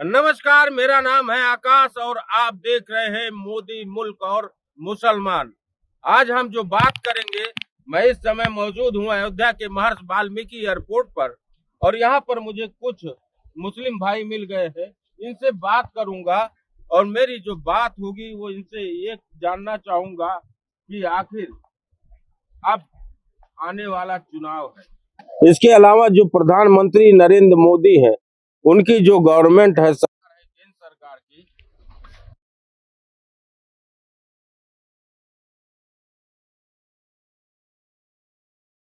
नमस्कार, मेरा नाम है आकाश और आप देख रहे हैं मोदी मुल्क और मुसलमान। आज हम जो बात करेंगे, मैं इस समय मौजूद हूँ अयोध्या के महर्षि वाल्मीकि एयरपोर्ट पर और यहाँ पर मुझे कुछ मुस्लिम भाई मिल गए हैं। इनसे बात करूंगा और मेरी जो बात होगी वो इनसे एक जानना चाहूंगा कि आखिर अब आने वाला चुनाव है, इसके अलावा जो प्रधानमंत्री नरेंद्र मोदी है, उनकी जो गवर्नमेंट है, सरकार है केंद्र सरकार की,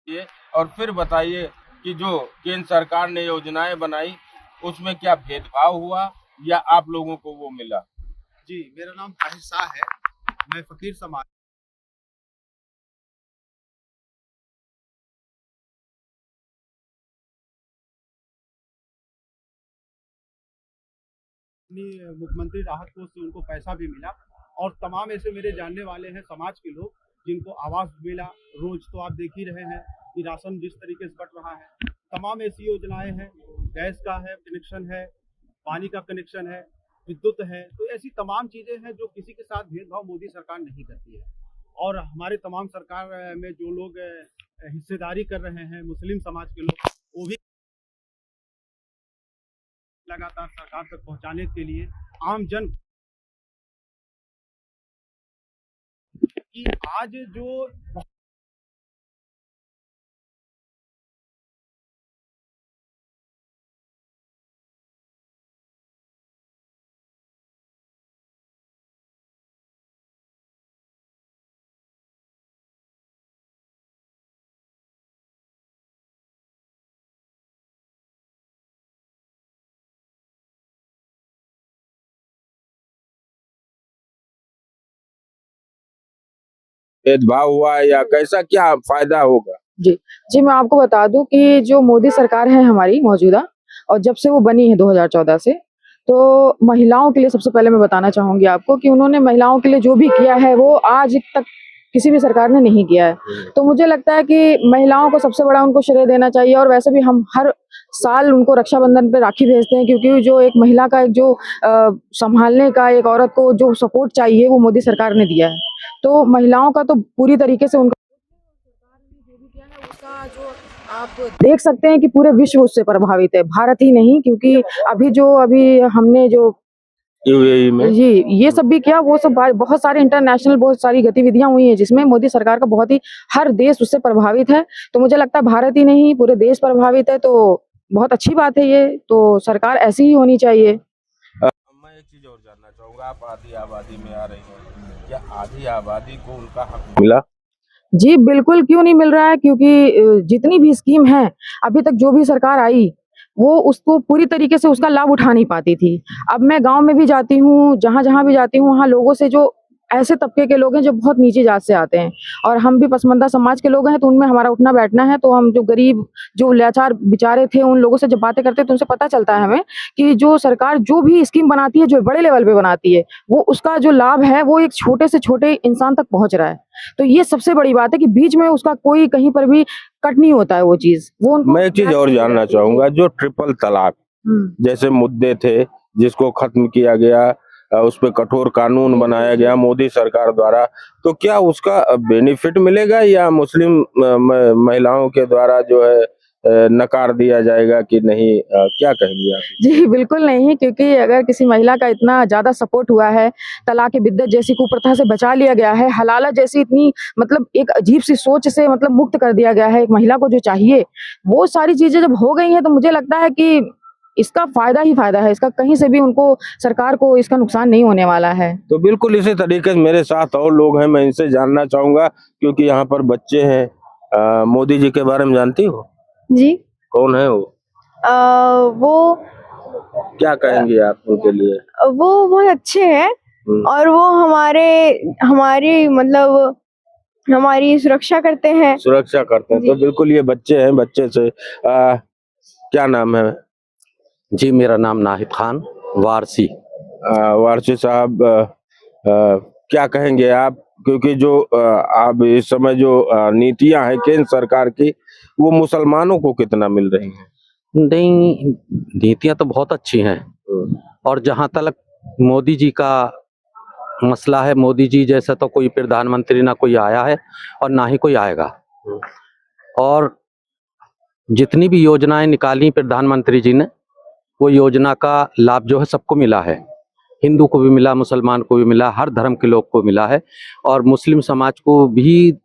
ये और फिर बताइए कि जो केंद्र सरकार ने योजनाएं बनाई उसमें क्या भेदभाव हुआ या आप लोगों को वो मिला। जी, मेरा नाम ताहिर शाह है। मैं फकीर समाज मुख्यमंत्री राहत कोष से उनको पैसा भी मिला और तमाम ऐसे मेरे जानने वाले हैं समाज के लोग जिनको आवास मिला। रोज तो आप देख ही रहे हैं कि राशन जिस तरीके से बट रहा है। तमाम ऐसी योजनाएं हैं, गैस का है कनेक्शन है, पानी का कनेक्शन है, विद्युत है। तो ऐसी तमाम चीजें हैं जो किसी के साथ भेदभाव मोदी सरकार नहीं करती है। और हमारे तमाम सरकार में जो लोग हिस्सेदारी कर रहे हैं, मुस्लिम समाज के लोग, वो भी लगातार सरकार तक पहुंचाने के लिए आम जन की आज जो भेदभाव हुआ है या कैसा क्या फायदा होगा। जी जी, मैं आपको बता दूं कि जो मोदी सरकार है हमारी मौजूदा, और जब से वो बनी है 2014 से, तो महिलाओं के लिए सबसे पहले मैं बताना चाहूंगी आपको कि उन्होंने महिलाओं के लिए जो भी किया है वो आज तक किसी भी सरकार ने नहीं किया है। तो मुझे लगता है कि महिलाओं को सबसे बड़ा उनको श्रेय देना चाहिए। और वैसे भी हम हर साल उनको रक्षाबंधन पे राखी भेजते हैं, क्योंकि जो एक महिला का एक जो संभालने का, एक औरत को जो सपोर्ट चाहिए वो मोदी सरकार ने दिया है। तो महिलाओं का तो पूरी तरीके से उनका जो भी किया है उसका जो आप देख सकते हैं कि पूरे विश्व उससे प्रभावित है, भारत ही नहीं। क्योंकि अभी हमने जो यूएई में जी ये सब भी किया, वो सब बहुत सारे इंटरनेशनल बहुत सारी गतिविधियां हुई हैं जिसमें मोदी सरकार का बहुत ही हर देश उससे प्रभावित है। तो मुझे लगता है भारत ही नहीं पूरे देश प्रभावित है, तो बहुत अच्छी बात है ये। तो सरकार ऐसी ही होनी चाहिए। मैं एक चीज और जानना चाहूंगा, आप आधी आबादी में आ रही हैं, क्या आधी आबादी को उनका हक मिला। जी बिल्कुल, क्यों नहीं मिल रहा है, क्योंकि जितनी भी स्कीम है अभी तक जो भी सरकार आई वो उसको पूरी तरीके से उसका लाभ उठा नहीं पाती थी। अब मैं गांव में भी जाती हूँ, जहां भी जाती हूँ, वहां लोगों से जो ऐसे तबके के लोग हैं जो बहुत नीची जात से आते हैं, और हम भी पसमंदा समाज के लोग हैं, तो उनमें हमारा उठना बैठना है। तो हम जो गरीब, जो लाचार बेचारे थे, उन लोगों से जब बातें करते हैं तो उनसे पता चलता है हमें कि जो सरकार जो भी स्कीम बनाती है, जो बड़े लेवल पे बनाती है, वो उसका जो लाभ है वो एक छोटे से छोटे इंसान तक पहुंच रहा है। तो ये सबसे बड़ी बात है कि बीच में उसका कोई कहीं पर भी कट नहीं होता है वो चीज। वो मैं एक चीज और जानना चाहूंगा, जो ट्रिपल तलाक जैसे मुद्दे थे जिसको खत्म किया गया, उस पर कठोर कानून बनाया गया मोदी सरकार द्वारा, तो क्या उसका बेनिफिट मिलेगा या मुस्लिम महिलाओं के द्वारा जो है नकार दिया जाएगा कि नहीं, क्या कहेंगे आप। जी बिल्कुल नहीं, क्योंकि अगर किसी महिला का इतना ज्यादा सपोर्ट हुआ है, तलाक बिद्दत जैसी कुप्रथा से बचा लिया गया है, हलाला जैसी इतनी मतलब एक अजीब सी सोच से मतलब मुक्त कर दिया गया है, एक महिला को जो चाहिए वो सारी चीजें जब हो गई हैं, तो मुझे लगता है कि इसका फायदा ही फायदा है। इसका कहीं से भी उनको, सरकार को इसका नुकसान नहीं होने वाला है। तो बिल्कुल इसी तरीके से मेरे साथ और लोग हैं, मैं इनसे जानना चाहूंगा क्योंकि यहाँ पर बच्चे हैं। मोदी जी के बारे में जानती हो? जी। कौन है वो? वो क्या कहेंगे आप उनके लिए? वो बहुत अच्छे हैं और वो हमारी मतलब हमारी सुरक्षा करते हैं। तो बिल्कुल ये बच्चे हैं, बच्चे से क्या नाम है? जी, मेरा नाम नाहिद खान वारसी। वारसी साहब, क्या कहेंगे आप, क्योंकि जो आप इस समय जो नीतियां हैं केंद्र सरकार की, वो मुसलमानों को कितना मिल रही हैं? नहीं, नीतियां तो बहुत अच्छी हैं, और जहाँ तक मोदी जी का मसला है, मोदी जी जैसा तो कोई प्रधानमंत्री ना कोई आया है और ना ही कोई आएगा। और जितनी भी योजनाएं निकाली प्रधानमंत्री जी ने, वो योजना का लाभ जो है सबको मिला है। हिंदू को भी मिला, मुसलमान को भी मिला, हर धर्म के लोग को मिला है और मुस्लिम समाज को भी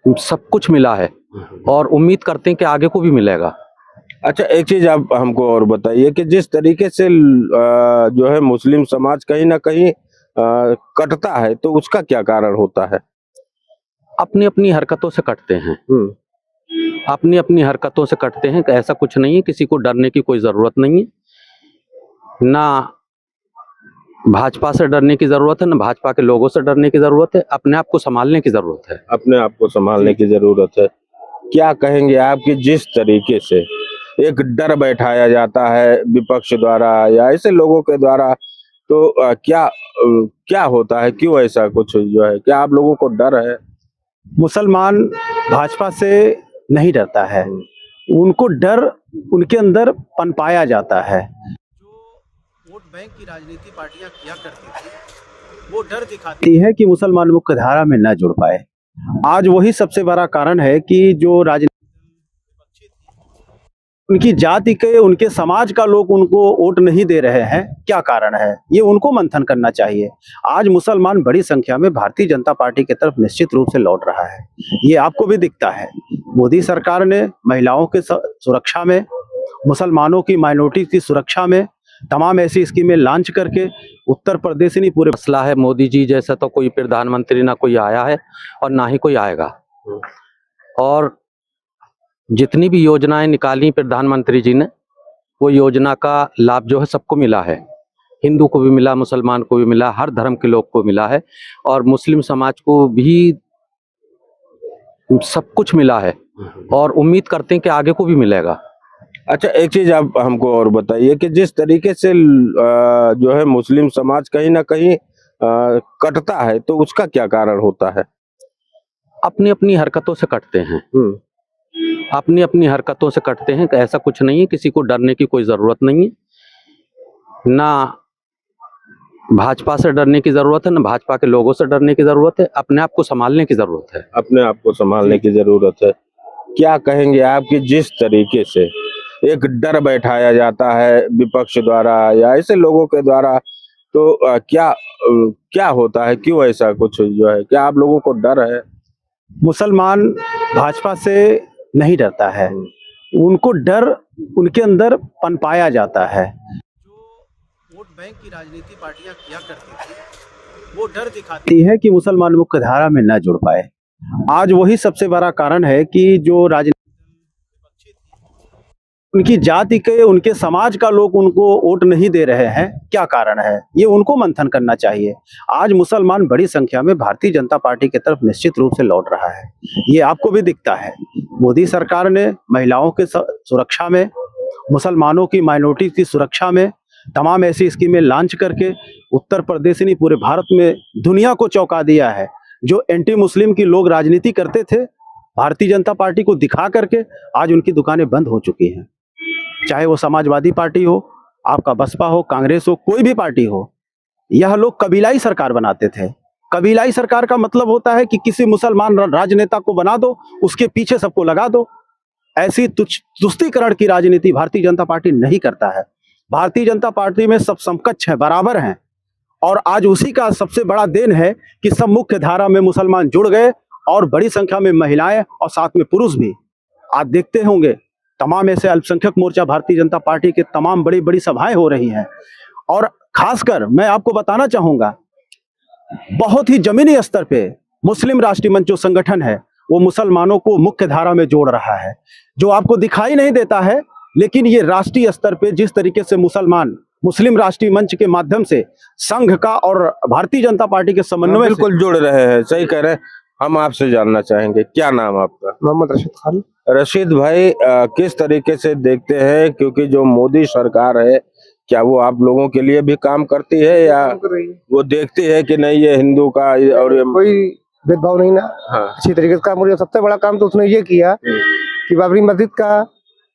सब कुछ मिला है और उम्मीद करते हैं कि आगे को भी मिलेगा। अच्छा, एक चीज आप हमको और बताइए कि जिस तरीके से जो है मुस्लिम समाज कहीं ना कहीं कटता है, तो उसका क्या कारण होता है? अपनी अपनी हरकतों से कटते हैं, अपनी अपनी हरकतों से कटते हैं। ऐसा कुछ नहीं है, किसी को डरने की कोई जरूरत नहीं है। ना भाजपा से डरने की जरूरत है, ना भाजपा के लोगों से डरने की जरूरत है। अपने आप को संभालने की जरूरत है। अपने आप को संभालने की जरूरत है। क्या कहेंगे आप कि जिस तरीके से एक डर बैठाया जाता है विपक्ष द्वारा या ऐसे लोगों के द्वारा, तो क्या होता है, क्यों ऐसा कुछ जो है? क्या आप लोगों को डर है? मुसलमान भाजपा से नहीं डरता है, उनको डर उनके अंदर पनपाया जाता है। जो वोट बैंक की राजनीति पार्टियां किया करती थी, वो डर दिखाती है कि मुसलमान मुख्य धारा में न जुड़ पाए। आज वही सबसे बड़ा कारण है कि जो राजनीति उनकी जाति के, उनके समाज का लोग उनको वोट नहीं दे रहे हैं। क्या कारण है, ये उनको मंथन करना चाहिए। आज मुसलमान बड़ी संख्या में भारतीय जनता पार्टी की तरफ निश्चित रूप से लौट रहा है, ये आपको भी दिखता है। मोदी सरकार ने महिलाओं के सुरक्षा में, मुसलमानों की माइनॉरिटी की सुरक्षा में तमाम ऐसी स्कीमें लॉन्च करके उत्तर प्रदेश ही नहीं पूरे मसला है, मोदी जी जैसा तो कोई प्रधानमंत्री ना कोई आया है और ना ही कोई आएगा। और जितनी भी योजनाएं निकाली प्रधानमंत्री जी ने, वो योजना का लाभ जो है सबको मिला है। हिंदू को भी मिला, मुसलमान को भी मिला, हर धर्म के लोग को मिला है और मुस्लिम समाज को भी सब कुछ मिला है और उम्मीद करते हैं कि आगे को भी मिलेगा। अच्छा, एक चीज आप हमको और बताइए कि जिस तरीके से जो है मुस्लिम समाज कहीं ना कहीं कटता है, तो उसका क्या कारण होता है? अपनी अपनी हरकतों से कटते हैं, अपनी अपनी हरकतों से कटते हैं। ऐसा कुछ नहीं है, किसी को डरने की कोई जरूरत नहीं है। ना भाजपा से डरने की जरूरत है, ना भाजपा के लोगों से डरने की जरूरत है। अपने आप को संभालने की जरूरत है। अपने आप को संभालने की जरूरत है। क्या कहेंगे आप कि जिस तरीके से एक डर बैठाया जाता है विपक्ष द्वारा या ऐसे लोगों के द्वारा, तो क्या होता है, क्यों ऐसा कुछ जो है? क्या आप लोगों को डर है? मुसलमान भाजपा से नहीं डरता है, उनको डर उनके अंदर पनपाया जाता है। जो वोट बैंक की राजनीति पार्टियां किया करती थी, वो डर दिखाती है कि मुसलमान मुख्य धारा में न जुड़ पाए। आज वही सबसे बड़ा कारण है कि जो राजनीति उनकी जाति के, उनके समाज का लोग उनको वोट नहीं दे रहे हैं। क्या कारण है, ये उनको मंथन करना चाहिए। आज मुसलमान बड़ी संख्या में भारतीय जनता पार्टी की तरफ निश्चित रूप से लौट रहा है, ये आपको भी दिखता है। मोदी सरकार ने महिलाओं के सुरक्षा में, मुसलमानों की माइनॉरिटी की सुरक्षा में तमाम ऐसी स्कीमें लॉन्च करके उत्तर प्रदेश ही नहीं पूरे भारत में दुनिया को चौंका दिया है। जो एंटी मुस्लिम की लोग राजनीति करते थे, भारतीय जनता पार्टी को दिखा करके आज उनकी दुकानें बंद हो चुकी हैं। चाहे वो समाजवादी पार्टी हो, आपका बसपा हो, कांग्रेस हो, कोई भी पार्टी हो, यह लोग कबीलाई सरकार बनाते थे। कबीलाई सरकार का मतलब होता है कि किसी मुसलमान राजनेता को बना दो, उसके पीछे सबको लगा दो। ऐसी तुष्टीकरण की राजनीति भारतीय जनता पार्टी नहीं करता है। भारतीय जनता पार्टी में सब समकक्ष है, बराबर हैं। और आज उसी का सबसे बड़ा देन है कि सब मुख्य धारा में मुसलमान जुड़ गए और बड़ी संख्या में महिलाएं और साथ में पुरुष भी। आप देखते होंगे तमाम ऐसे अल्पसंख्यक मोर्चा भारतीय जनता पार्टी के तमाम बड़ी बड़ी सभाएं हो रही हैं। और खासकर मैं आपको बताना चाहूंगा, बहुत ही जमीनी स्तर पे मुस्लिम राष्ट्रीय मंच जो संगठन है, वो मुसलमानों को मुख्य धारा में जोड़ रहा है। जो आपको दिखाई नहीं देता है, लेकिन ये राष्ट्रीय स्तर पे जिस तरीके से मुस्लिम राष्ट्रीय मंच के माध्यम से संघ का और भारतीय जनता पार्टी के समन्वय बिल्कुल जुड़ रहे हैं, सही कह रहे हैं। हम आपसे जानना चाहेंगे, क्या नाम आपका? मोहम्मद रशीद खान। रशीद भाई, किस तरीके से देखते हैं, क्योंकि जो मोदी सरकार है, क्या वो आप लोगों के लिए भी काम करती है या वो देखती है कि नहीं ये हिंदू का और कोई भेदभाव नहीं ना? हाँ। अच्छी तरीके से काम हो रही है। सबसे बड़ा काम तो उसने ये किया कि बाबरी मस्जिद का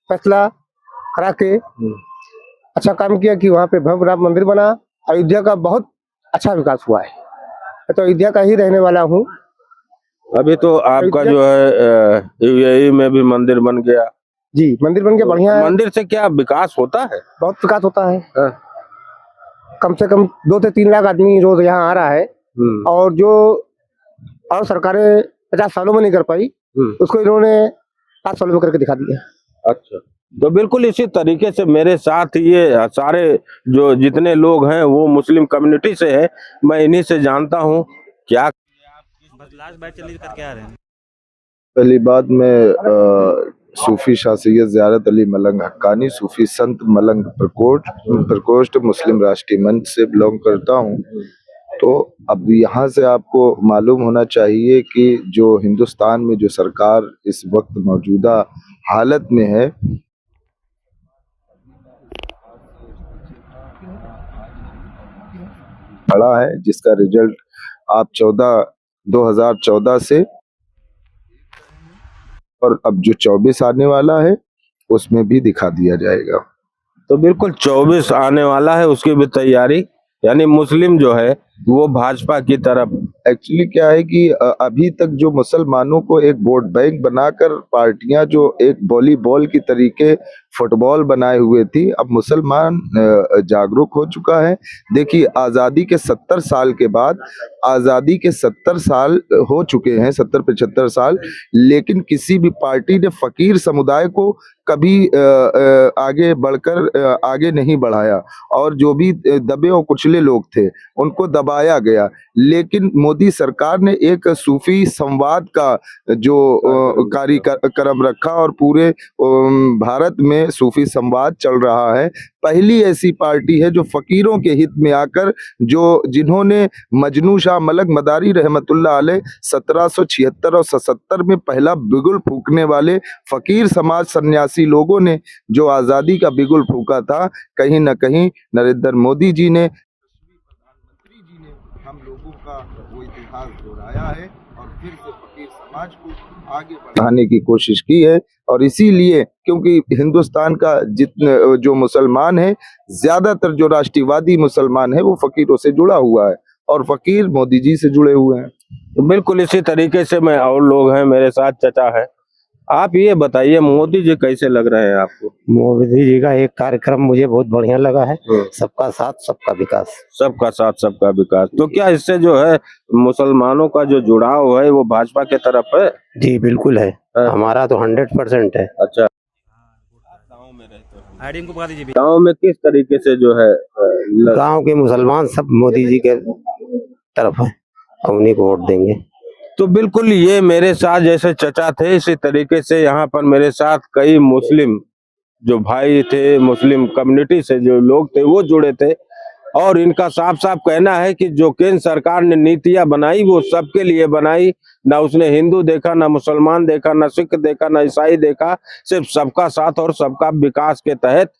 फैसला करा के अच्छा काम किया कि वहाँ पे भव्य राम मंदिर बना। अयोध्या का बहुत अच्छा विकास हुआ है। मैं तो अयोध्या का ही रहने वाला हूँ। अभी तो आपका जो है यूएई में भी मंदिर बन गया। जी, मंदिर बन गया, बढ़िया है। मंदिर से क्या विकास होता है? बहुत विकास होता है। हाँ। कम से कम 2 से 3 लाख आदमी रोज यहाँ आ रहा है। और जो और सरकारें 50 सालों में नहीं कर पाई, उसको इन्होंने 5 सालों में करके दिखा दिया। अच्छा, तो बिल्कुल इसी तरीके से मेरे साथ ये सारे जो जितने लोग हैं वो मुस्लिम कम्युनिटी से हैं। मैं इन्हीं से जानता हूँ क्या बस लास्ट बैच चली करके आ रहे हैं। पहली बात मैं सूफी शाह सैयद ज़ियारत अली मलंग हक्कानी सूफी संत मलंग प्रकोष्ठ मुस्लिम राष्ट्रीय मंच से बिलोंग करता हूँ। तो अब यहाँ से आपको मालूम होना चाहिए कि जो हिंदुस्तान में जो सरकार इस वक्त मौजूदा हालत में है, बड़ा है, जिसका रिजल्ट आप 2014 से और अब जो 24 आने वाला है उसमें भी दिखा दिया जाएगा। तो बिल्कुल 24 आने वाला है, उसकी भी तैयारी, यानी मुस्लिम जो है वो भाजपा की तरफ। एक्चुअली क्या है कि अभी तक जो मुसलमानों को एक वोट बैंक बनाकर पार्टियां जो एक वॉलीबॉल की तरीके फुटबॉल बनाए हुए थी, अब मुसलमान जागरूक हो चुका है। देखिए, आज़ादी के 70 साल के बाद, आज़ादी के 70 साल हो चुके हैं, 70-75 साल, लेकिन किसी भी पार्टी ने फकीर समुदाय को कभी आगे बढ़कर आगे नहीं बढ़ाया, और जो भी दबे और कुचले लोग थे उनको दबाया गया। लेकिन मोदी सरकार ने एक सूफी संवाद का जो कार्यक्रम रखा और पूरे भारत में सूफी संवाद चल रहा है। पहली ऐसी पार्टी है जो फकीरों के हित में आकर, जो जिन्होंने मजनू शाह मलक मदारी रहमतुल्लाह अलैह 1776 और 77 में पहला बिगुल फूकने वाले फकीर समाज सन्यासी लोगों ने जो आज़ादी का बिगुल फूका था, कहीं न कहीं नरेंद्र मोदी जी ने, प्रधानमंत्री जी ने हम लोगों का वो इतिहास दोहराया है और फिर से फकीर समाज को आगे बढ़ाने की कोशिश की है। और इसीलिए, क्योंकि हिंदुस्तान का जितने जो मुसलमान है, ज्यादातर जो राष्ट्रवादी मुसलमान है वो फकीरों से जुड़ा हुआ है और फकीर मोदी जी से जुड़े हुए हैं। तो बिल्कुल इसी तरीके से मैं और लोग हैं, मेरे साथ चचा है। आप ये बताइए, मोदी जी कैसे लग रहे हैं आपको? मोदी जी का एक कार्यक्रम मुझे बहुत बढ़िया लगा है, सबका साथ सबका विकास। सबका साथ सबका विकास। तो क्या इससे जो है मुसलमानों का जो जुड़ाव है वो भाजपा के तरफ है? जी बिल्कुल है, हमारा तो 100% है। अच्छा, गाँव में रहते हैं, आईडी को बता दीजिए। गाँव में किस तरीके से जो है गांव के मुसलमान सब मोदी जी के तरफ है और उन्हीं को वोट देंगे। तो बिल्कुल ये मेरे साथ जैसे चचा थे, इसी तरीके से यहाँ पर मेरे साथ कई मुस्लिम जो भाई थे, मुस्लिम कम्युनिटी से जो लोग थे वो जुड़े थे। और इनका साफ साफ कहना है कि जो केंद्र सरकार ने नीतियां बनाई वो सबके लिए बनाई, ना उसने हिंदू देखा, ना मुसलमान देखा, ना सिख देखा, ना ईसाई देखा, सिर्फ सबका साथ और सबका विकास के तहत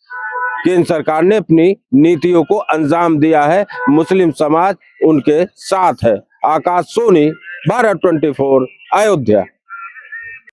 केंद्र सरकार ने अपनी नीतियों को अंजाम दिया है। मुस्लिम समाज उनके साथ है। आकाश सोनी, भारत 24, अयोध्या।